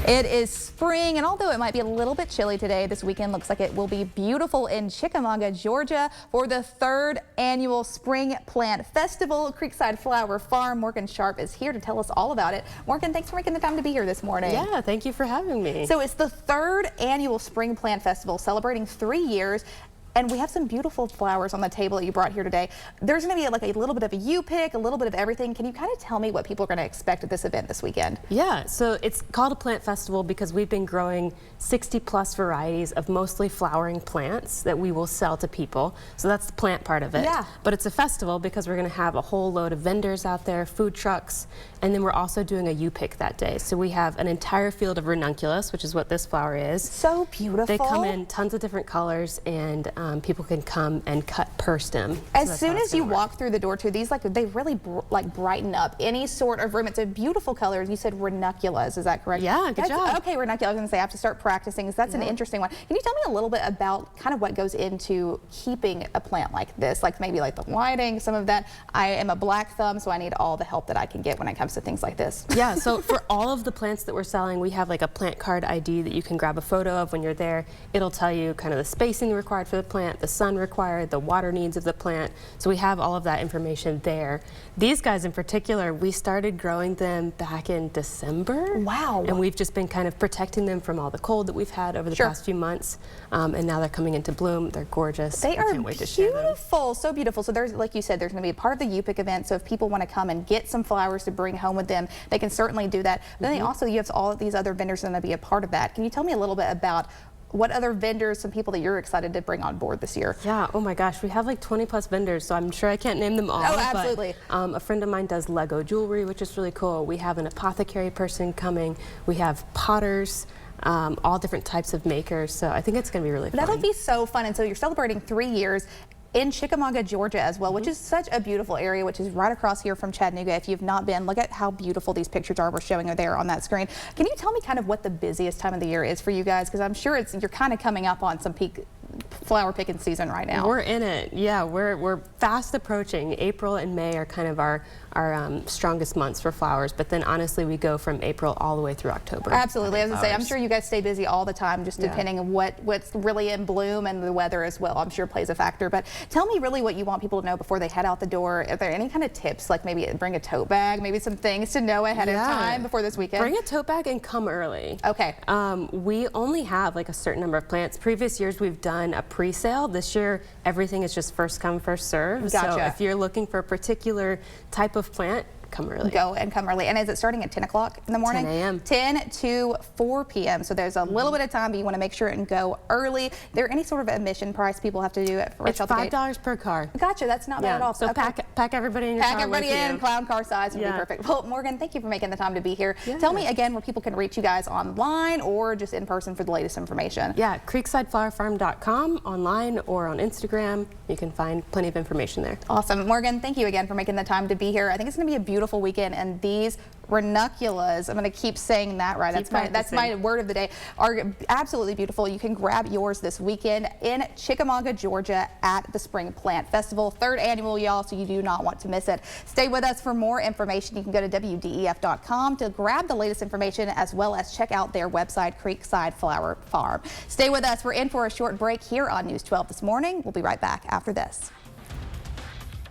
It is spring, and although it might be a little bit chilly today, this weekend looks like it will be beautiful in Chickamauga, Georgia for the 3rd annual Spring Plant Festival. Creekside Flower Farm. Morgan Sharpe is here to tell us all about it. Morgan, thanks for making the time to be here this morning. Yeah, thank you for having me. So it's the 3rd annual Spring Plant Festival, celebrating 3 years. And we have some beautiful flowers on the table that you brought here today. There's going to be like a little bit of a U-pick, a little bit of everything. Can you kind of tell me what people are going to expect at this event this weekend? Yeah, so it's called a plant festival because we've been growing 60+ varieties of mostly flowering plants that we will sell to people. So that's the plant part of it. Yeah. But it's a festival because we're going to have a whole load of vendors out there, food trucks, and then we're also doing a U-pick that day. So we have an entire field of ranunculus, which is what this flower is. So beautiful. They come in tons of different colors, and people can come and cut per stem. As soon as you walk through the door too, these they really brighten up any sort of room. It's a beautiful color. You said ranunculus, is that correct? Yeah, good job. Okay, ranunculus. I was going to say I have to start practicing because that's an interesting one. Can you tell me a little bit about kind of what goes into keeping a plant like this, like maybe like the lighting, some of that? I am a black thumb, so I need all the help that I can get when it comes to things like this. Yeah, so for all of the plants that we're selling, we have like a plant card ID that you can grab a photo of when you're there. It'll tell you kind of the spacing required for the plant, the sun required, the water needs of the plant. So we have all of that information there. These guys in particular, we started growing them back in December. Wow. And we've just been kind of protecting them from all the cold that we've had over the past few months. And now they're coming into bloom. They're gorgeous. They are can't wait to share them. Beautiful, so beautiful. So there's, like you said, there's going to be a part of the U-pick event. So if people want to come and get some flowers to bring home with them, they can certainly do that. But then also you have all of these other vendors that are going to be a part of that. Can you tell me a little bit about what other vendors, some people that you're excited to bring on board this year? Yeah, oh my gosh, we have like 20+ vendors, so I'm sure I can't name them all. Oh, absolutely. But, a friend of mine does Lego jewelry, which is really cool. We have an apothecary person coming. We have potters. All different types of makers, so I think it's going to be really fun. That'll be so fun. And so you're celebrating 3 years in Chickamauga, Georgia as well, which is such a beautiful area, which is right across here from Chattanooga. If you've not been, look at how beautiful these pictures are we're showing there on that screen. Can you tell me kind of what the busiest time of the year is for you guys? Because I'm sure you're kind of coming up on some peak flower picking season right now. We're in it. Yeah, we're fast approaching. April and May are kind of our strongest months for flowers, but then honestly we go from April all the way through October. Absolutely. As I say, I'm sure you guys stay busy all the time, just depending on what's really in bloom, and the weather as well, I'm sure plays a factor. But tell me really what you want people to know before they head out the door. Are there any kind of tips, like maybe bring a tote bag, maybe some things to know ahead of time before this weekend? Bring a tote bag and come early. Okay. We only have like a certain number of plants. Previous years we've done a pre-sale. This year everything is just first come, first serve. Gotcha. So if you're looking for a particular type of plant, come early. Go and come early. And is it starting at 10 o'clock in the morning? 10 a.m. 10 to 4 p.m. So there's a little bit of time, but you want to make sure and go early. Is there any sort of admission price people have to do it? It's $5 per car. Gotcha. That's not bad at all. So pack everybody in your car. Pack everybody in. Clown car size would be perfect. Well, Morgan, thank you for making the time to be here. Tell me again where people can reach you guys online or just in person for the latest information. Yeah, creeksideflowerfarm.com, online or on Instagram. You can find plenty of information there. Awesome. Morgan, thank you again for making the time to be here. I think it's going to be a beautiful weekend, and these ranunculus, I'm going to keep saying that right. That's my word of the day, are absolutely beautiful. You can grab yours this weekend in Chickamauga, Georgia at the Spring Plant Festival. 3rd annual, y'all, so you do not want to miss it. Stay with us for more information. You can go to WDEF.com to grab the latest information, as well as check out their website, Creekside Flower Farm. Stay with us. We're in for a short break here on News 12 this morning. We'll be right back after this.